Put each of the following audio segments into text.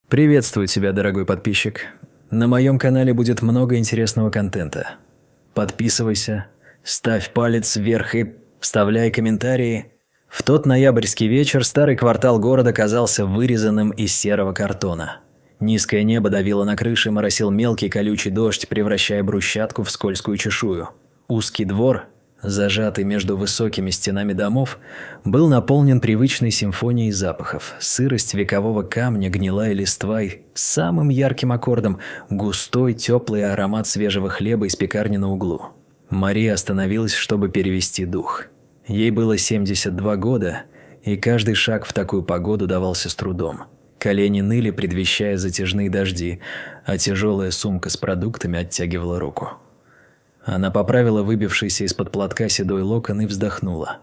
Приветствую тебя, дорогой подписчик. На моем канале будет много интересного контента. Подписывайся, ставь палец вверх и вставляй комментарии. В тот ноябрьский вечер старый квартал города казался вырезанным из серого картона. Низкое небо давило на крыши, моросил мелкий колючий дождь, превращая брусчатку в скользкую чешую. Узкий двор, зажатый между высокими стенами домов, был наполнен привычной симфонией запахов. Сырость векового камня, гнилая листва и самым ярким аккордом густой теплый аромат свежего хлеба из пекарни на углу. Мария остановилась, чтобы перевести дух. Ей было 72 года, и каждый шаг в такую погоду давался с трудом. Колени ныли, предвещая затяжные дожди, а тяжелая сумка с продуктами оттягивала руку. Она поправила выбившийся из-под платка седой локон и вздохнула.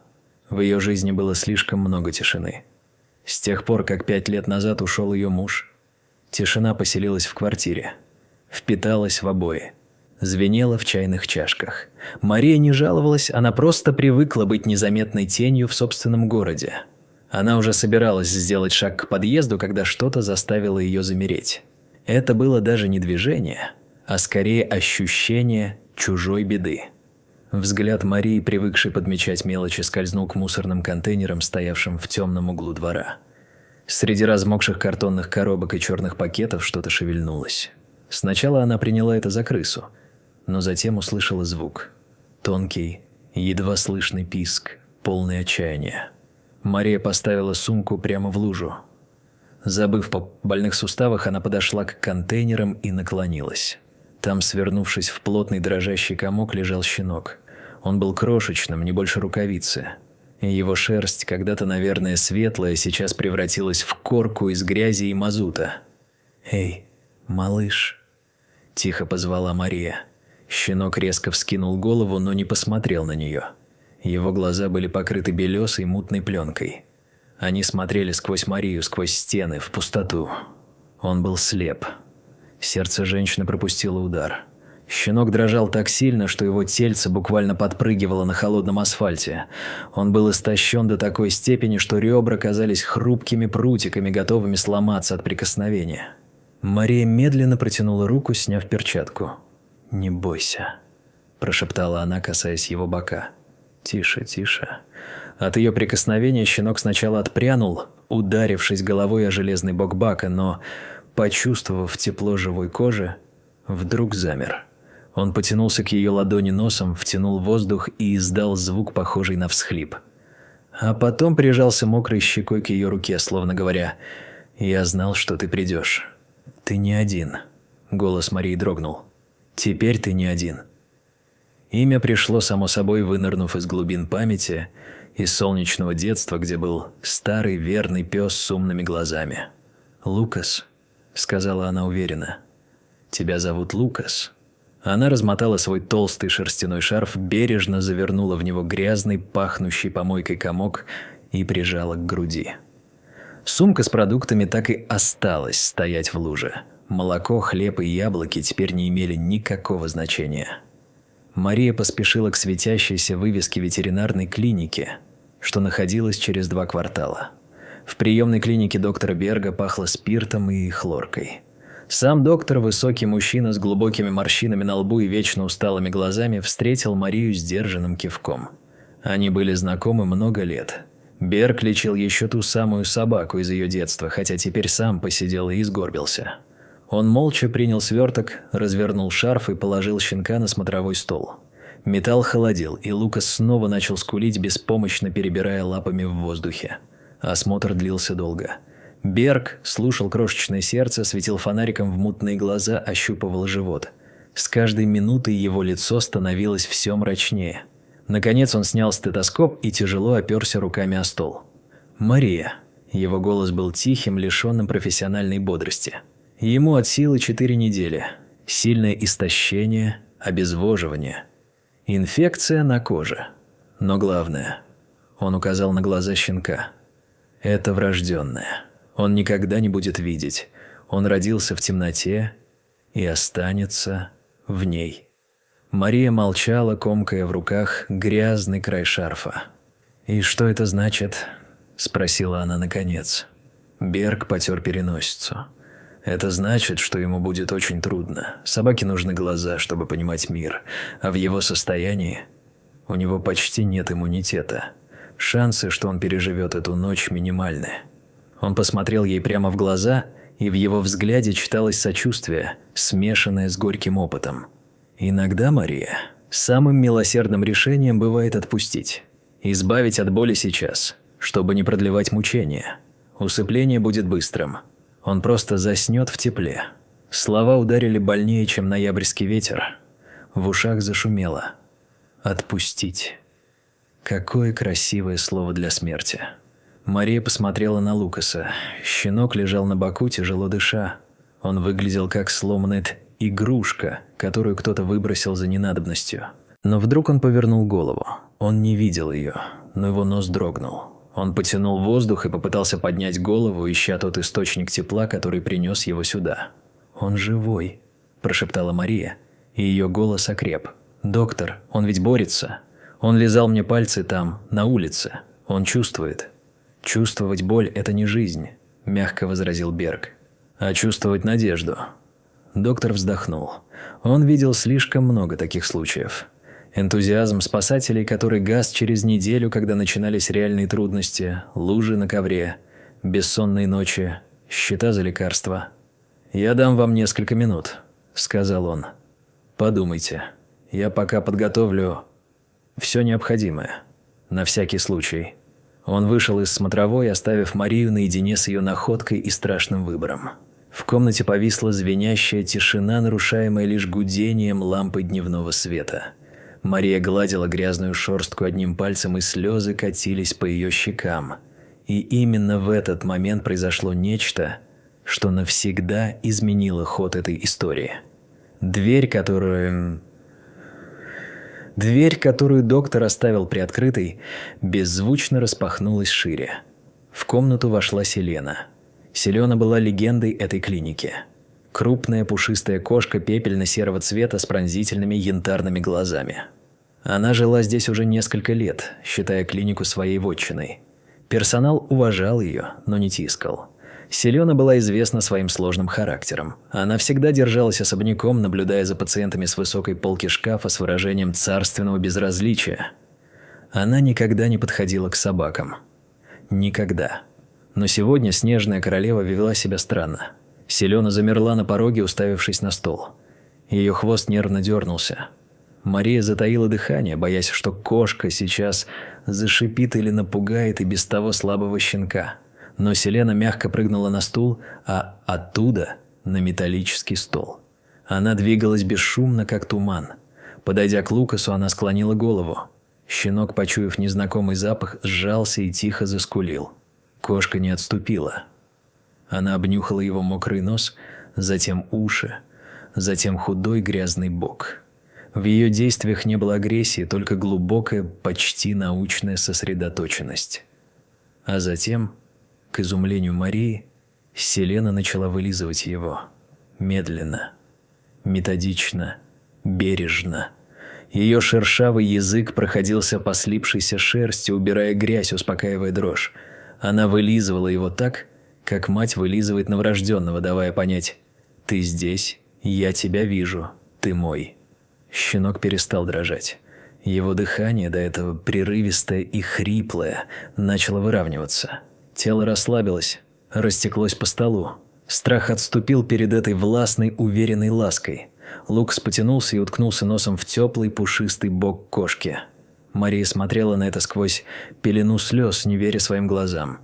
В ее жизни было слишком много тишины. С тех пор, как 5 лет назад ушел ее муж, тишина поселилась в квартире, впиталась в обои, звенела в чайных чашках. Мария не жаловалась, она просто привыкла быть незаметной тенью в собственном городе. Она уже собиралась сделать шаг к подъезду, когда что-то заставило ее замереть. Это было даже не движение, а скорее ощущение чужой беды. Взгляд Марии, привыкшей подмечать мелочи, скользнул к мусорным контейнерам, стоявшим в темном углу двора. Среди размокших картонных коробок и черных пакетов что-то шевельнулось. Сначала она приняла это за крысу, но затем услышала звук. Тонкий, едва слышный писк, полный отчаяния. Мария поставила сумку прямо в лужу. Забыв о больных суставах, она подошла к контейнерам и наклонилась. Там, свернувшись в плотный дрожащий комок, лежал щенок. Он был крошечным, не больше рукавицы. И его шерсть, когда-то, наверное, светлая, сейчас превратилась в корку из грязи и мазута. «Эй, малыш!» – тихо позвала Мария. Щенок резко вскинул голову, но не посмотрел на нее. Его глаза были покрыты белесой мутной пленкой. Они смотрели сквозь Марию, сквозь стены, в пустоту. Он был слеп. Сердце женщины пропустило удар. Щенок дрожал так сильно, что его тельце буквально подпрыгивало на холодном асфальте. Он был истощен до такой степени, что ребра казались хрупкими прутиками, готовыми сломаться от прикосновения. Мария медленно протянула руку, сняв перчатку. «Не бойся», – прошептала она, касаясь его бока. «Тише, тише». От ее прикосновения щенок сначала отпрянул, ударившись головой о железный бок бака, но, почувствовав тепло живой кожи, вдруг замер. Он потянулся к ее ладони носом, втянул воздух и издал звук, похожий на всхлип. А потом прижался мокрой щекой к ее руке, словно говоря: «Я знал, что ты придешь. Ты не один». Голос Марии дрогнул. «Теперь ты не один». Имя пришло само собой, вынырнув из глубин памяти, из солнечного детства, где был старый верный пес с умными глазами. «Лукас», — сказала она уверенно. «Тебя зовут Лукас». Она размотала свой толстый шерстяной шарф, бережно завернула в него грязный, пахнущий помойкой комок и прижала к груди. Сумка с продуктами так и осталась стоять в луже. Молоко, хлеб и яблоки теперь не имели никакого значения. Мария поспешила к светящейся вывеске ветеринарной клиники, что находилась через 2 квартала. В приемной клинике доктора Берга пахло спиртом и хлоркой. Сам доктор, высокий мужчина с глубокими морщинами на лбу и вечно усталыми глазами, встретил Марию сдержанным кивком. Они были знакомы много лет. Берг лечил еще ту самую собаку из ее детства, хотя теперь сам посидел и сгорбился. Он молча принял сверток, развернул шарф и положил щенка на смотровой стол. Металл холодил, и Лукас снова начал скулить, беспомощно перебирая лапами в воздухе. Осмотр длился долго. Берг слушал крошечное сердце, светил фонариком в мутные глаза, ощупывал живот. С каждой минутой его лицо становилось все мрачнее. Наконец он снял стетоскоп и тяжело оперся руками о стол. «Мария». Его голос был тихим, лишенным профессиональной бодрости. Ему от силы 4 недели. Сильное истощение, обезвоживание. Инфекция на коже. Но главное, он указал на глаза щенка. Это врожденное. Он никогда не будет видеть. Он родился в темноте и останется в ней. Мария молчала, комкая в руках грязный край шарфа. «И что это значит?» – спросила она наконец. Берг потер переносицу. Это значит, что ему будет очень трудно. Собаке нужны глаза, чтобы понимать мир, а в его состоянии у него почти нет иммунитета. Шансы, что он переживет эту ночь, минимальны. Он посмотрел ей прямо в глаза, и в его взгляде читалось сочувствие, смешанное с горьким опытом. Иногда, Мария, самым милосердным решением бывает отпустить. Избавить от боли сейчас, чтобы не продлевать мучения. Усыпление будет быстрым. Он просто заснет в тепле. Слова ударили больнее, чем ноябрьский ветер. В ушах зашумело. Отпустить. Какое красивое слово для смерти. Мария посмотрела на Лукаса. Щенок лежал на боку, тяжело дыша. Он выглядел как сломанная игрушка, которую кто-то выбросил за ненадобностью. Но вдруг он повернул голову. Он не видел ее, но его нос дрогнул. Он потянул воздух и попытался поднять голову, ища тот источник тепла, который принес его сюда. «Он живой», – прошептала Мария, и ее голос окреп. «Доктор, он ведь борется. Он лизал мне пальцы там, на улице. Он чувствует». «Чувствовать боль – это не жизнь», – мягко возразил Берг. «А чувствовать надежду». Доктор вздохнул. Он видел слишком много таких случаев. Энтузиазм спасателей, который гас через неделю, когда начинались реальные трудности, лужи на ковре, бессонные ночи, счета за лекарства. «Я дам вам несколько минут», – сказал он. «Подумайте. Я пока подготовлю все необходимое. На всякий случай». Он вышел из смотровой, оставив Марию наедине с ее находкой и страшным выбором. В комнате повисла звенящая тишина, нарушаемая лишь гудением лампы дневного света. Мария гладила грязную шерстку одним пальцем, и слезы катились по ее щекам. И именно в этот момент произошло нечто, что навсегда изменило ход этой истории. Дверь, которую доктор оставил приоткрытой, беззвучно распахнулась шире. В комнату вошла Селена. Селена была легендой этой клиники. Крупная пушистая кошка пепельно-серого цвета с пронзительными янтарными глазами. Она жила здесь уже несколько лет, считая клинику своей вотчиной. Персонал уважал ее, но не тискал. Селена была известна своим сложным характером. Она всегда держалась особняком, наблюдая за пациентами с высокой полки шкафа с выражением царственного безразличия. Она никогда не подходила к собакам. Никогда. Но сегодня снежная королева вела себя странно. Селена замерла на пороге, уставившись на стол. Ее хвост нервно дернулся. Мария затаила дыхание, боясь, что кошка сейчас зашипит или напугает и без того слабого щенка. Но Селена мягко прыгнула на стул, а оттуда на металлический стол. Она двигалась бесшумно, как туман. Подойдя к Лукасу, она склонила голову. Щенок, почуяв незнакомый запах, сжался и тихо заскулил. Кошка не отступила. Она обнюхала его мокрый нос, затем уши, затем худой грязный бок. В ее действиях не было агрессии, только глубокая, почти научная сосредоточенность. А затем, к изумлению Марии, Селена начала вылизывать его. Медленно, методично, бережно. Ее шершавый язык проходился по слипшейся шерсти, убирая грязь, успокаивая дрожь. Она вылизывала его так, как мать вылизывает новорожденного, давая понять: «Ты здесь, я тебя вижу, ты мой». Щенок перестал дрожать. Его дыхание, до этого прерывистое и хриплое, начало выравниваться. Тело расслабилось, растеклось по столу. Страх отступил перед этой властной, уверенной лаской. Лукас потянулся и уткнулся носом в теплый пушистый бок кошки. Мария смотрела на это сквозь пелену слез, не веря своим глазам.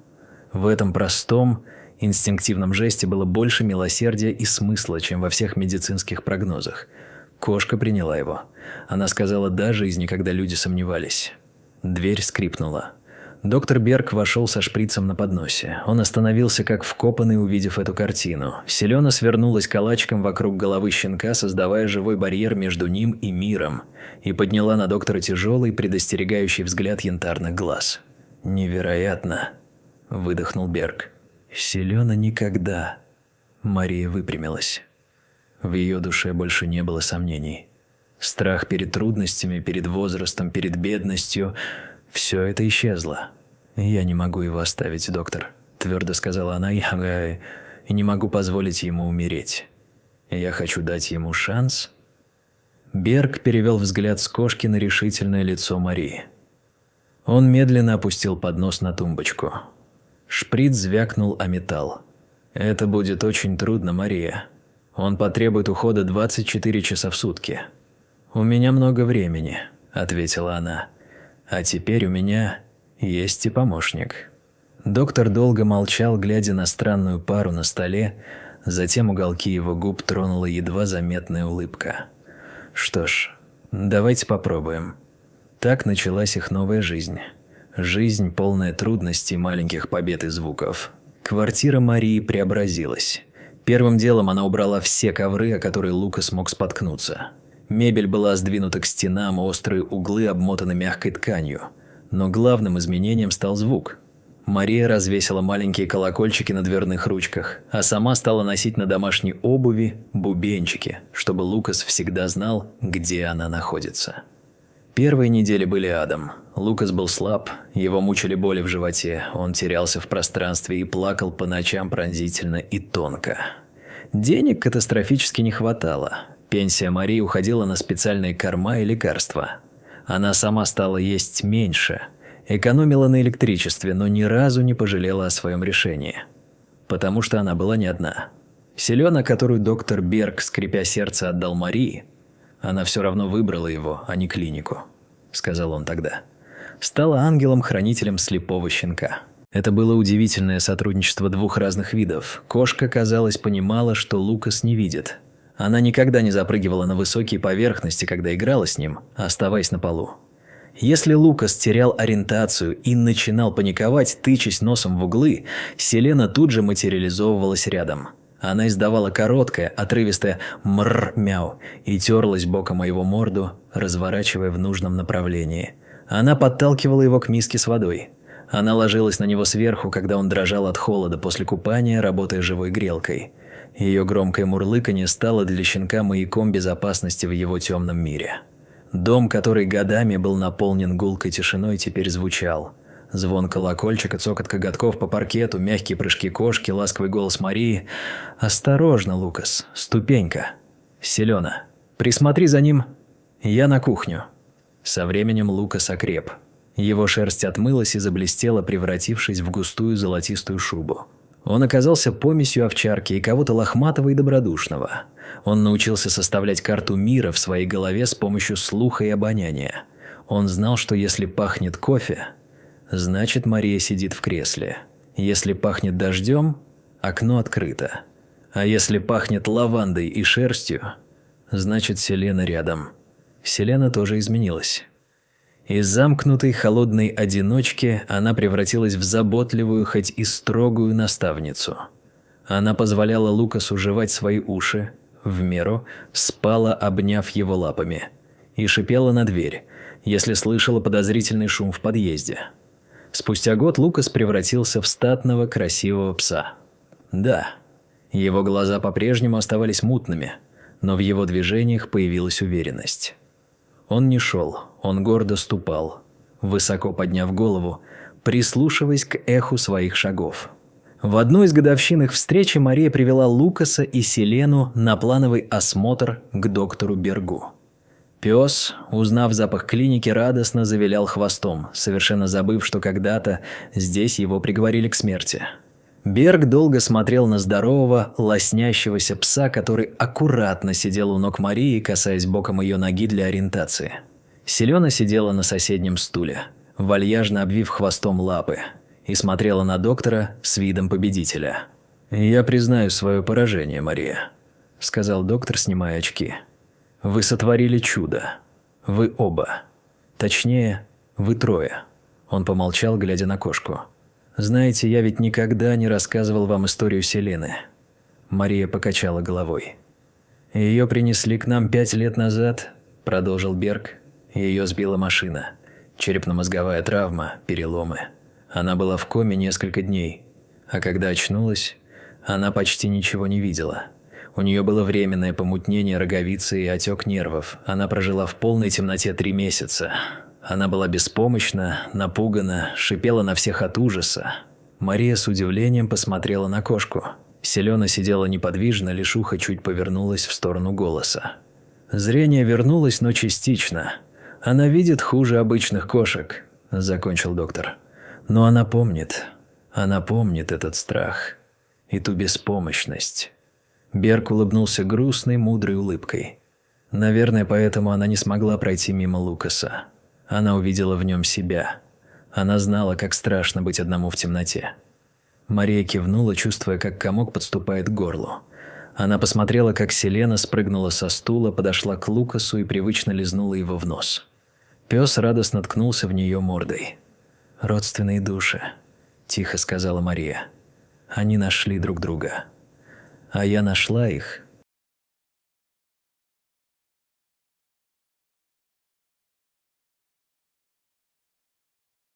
В этом простом, инстинктивном жесте было больше милосердия и смысла, чем во всех медицинских прогнозах. Кошка приняла его. Она сказала «да» жизни, когда люди сомневались. Дверь скрипнула. Доктор Берг вошел со шприцем на подносе. Он остановился как вкопанный, увидев эту картину. Селена свернулась калачиком вокруг головы щенка, создавая живой барьер между ним и миром, и подняла на доктора тяжелый, предостерегающий взгляд янтарных глаз. «Невероятно!» – выдохнул Берг. «Селена никогда...» Мария выпрямилась. В ее душе больше не было сомнений. Страх перед трудностями, перед возрастом, перед бедностью – все это исчезло. «Я не могу его оставить, доктор», – твердо сказала она. и не могу позволить ему умереть. Я хочу дать ему шанс». Берг перевел взгляд с кошки на решительное лицо Марии. Он медленно опустил поднос на тумбочку. Шприц звякнул о металл. «Это будет очень трудно, Мария. Он потребует ухода 24 часа в сутки». «У меня много времени», – ответила она. «А теперь у меня есть и помощник». Доктор долго молчал, глядя на странную пару на столе, затем уголки его губ тронула едва заметная улыбка. «Что ж, давайте попробуем». Так началась их новая жизнь. Жизнь, полная трудностей, маленьких побед и звуков. Квартира Марии преобразилась. Первым делом она убрала все ковры, о которые Лукас мог споткнуться. Мебель была сдвинута к стенам, острые углы обмотаны мягкой тканью. Но главным изменением стал звук. Мария развесила маленькие колокольчики на дверных ручках, а сама стала носить на домашней обуви бубенчики, чтобы Лукас всегда знал, где она находится. Первые недели были адом. Лукас был слаб, его мучили боли в животе, он терялся в пространстве и плакал по ночам пронзительно и тонко. Денег катастрофически не хватало. Пенсия Марии уходила на специальные корма и лекарства. Она сама стала есть меньше, экономила на электричестве, но ни разу не пожалела о своем решении. Потому что она была не одна. Селена, которую доктор Берг, скрипя сердце, отдал Марии, она все равно выбрала его, а не клинику, сказал он тогда. Стала ангелом-хранителем слепого щенка. Это было удивительное сотрудничество двух разных видов. Кошка, казалось, понимала, что Лукас не видит. Она никогда не запрыгивала на высокие поверхности, когда играла с ним, оставаясь на полу. Если Лукас терял ориентацию и начинал паниковать, тычась носом в углы, Селена тут же материализовывалась рядом. Она издавала короткое, отрывистое «мррр-мяу» и терлась боком о его морду, разворачивая в нужном направлении. Она подталкивала его к миске с водой. Она ложилась на него сверху, когда он дрожал от холода после купания, работая живой грелкой. Ее громкое мурлыканье стало для щенка маяком безопасности в его темном мире. Дом, который годами был наполнен гулкой тишиной, теперь звучал. Звон колокольчика, цокот коготков по паркету, мягкие прыжки кошки, ласковый голос Марии. «Осторожно, Лукас, ступенька. Селена, присмотри за ним. Я на кухню». Со временем Лукас окреп. Его шерсть отмылась и заблестела, превратившись в густую золотистую шубу. Он оказался помесью овчарки и кого-то лохматого и добродушного. Он научился составлять карту мира в своей голове с помощью слуха и обоняния. Он знал, что если пахнет кофе, значит, Мария сидит в кресле. Если пахнет дождем, окно открыто. А если пахнет лавандой и шерстью, значит, Селена рядом. Селена тоже изменилась. Из замкнутой холодной одиночки она превратилась в заботливую, хоть и строгую наставницу. Она позволяла Лукасу жевать свои уши, в меру, спала, обняв его лапами, и шипела на дверь, если слышала подозрительный шум в подъезде. Спустя год Лукас превратился в статного, красивого пса. Да, его глаза по-прежнему оставались мутными, но в его движениях появилась уверенность. Он не шел, он гордо ступал, высоко подняв голову, прислушиваясь к эху своих шагов. В одну из годовщин их встречи Мария привела Лукаса и Селену на плановый осмотр к доктору Бергу. Пес, узнав запах клиники, радостно завилял хвостом, совершенно забыв, что когда-то здесь его приговорили к смерти. Берг долго смотрел на здорового, лоснящегося пса, который аккуратно сидел у ног Марии, касаясь боком ее ноги для ориентации. Селена сидела на соседнем стуле, вальяжно обвив хвостом лапы, и смотрела на доктора с видом победителя. «Я признаю свое поражение, Мария», – сказал доктор, снимая очки. «Вы сотворили чудо. Вы оба. Точнее, вы трое». Он помолчал, глядя на кошку. «Знаете, я ведь никогда не рассказывал вам историю Селены». Мария покачала головой. «Ее принесли к нам 5 лет назад», – продолжил Берг. «Ее сбила машина. Черепно-мозговая травма, переломы. Она была в коме несколько дней, а когда очнулась, она почти ничего не видела. У нее было временное помутнение роговицы и отек нервов. Она прожила в полной темноте 3 месяца. Она была беспомощна, напугана, шипела на всех от ужаса». Мария с удивлением посмотрела на кошку. Селена сидела неподвижно, лишь ухо чуть повернулось в сторону голоса. Зрение вернулось, но частично. Она видит хуже обычных кошек, закончил доктор. Но она помнит этот страх и ту беспомощность. Берг улыбнулся грустной, мудрой улыбкой. Наверное, поэтому она не смогла пройти мимо Лукаса. Она увидела в нем себя. Она знала, как страшно быть одному в темноте. Мария кивнула, чувствуя, как комок подступает к горлу. Она посмотрела, как Селена спрыгнула со стула, подошла к Лукасу и привычно лизнула его в нос. Пес радостно ткнулся в нее мордой. «Родственные души», – тихо сказала Мария. «Они нашли друг друга. А я нашла их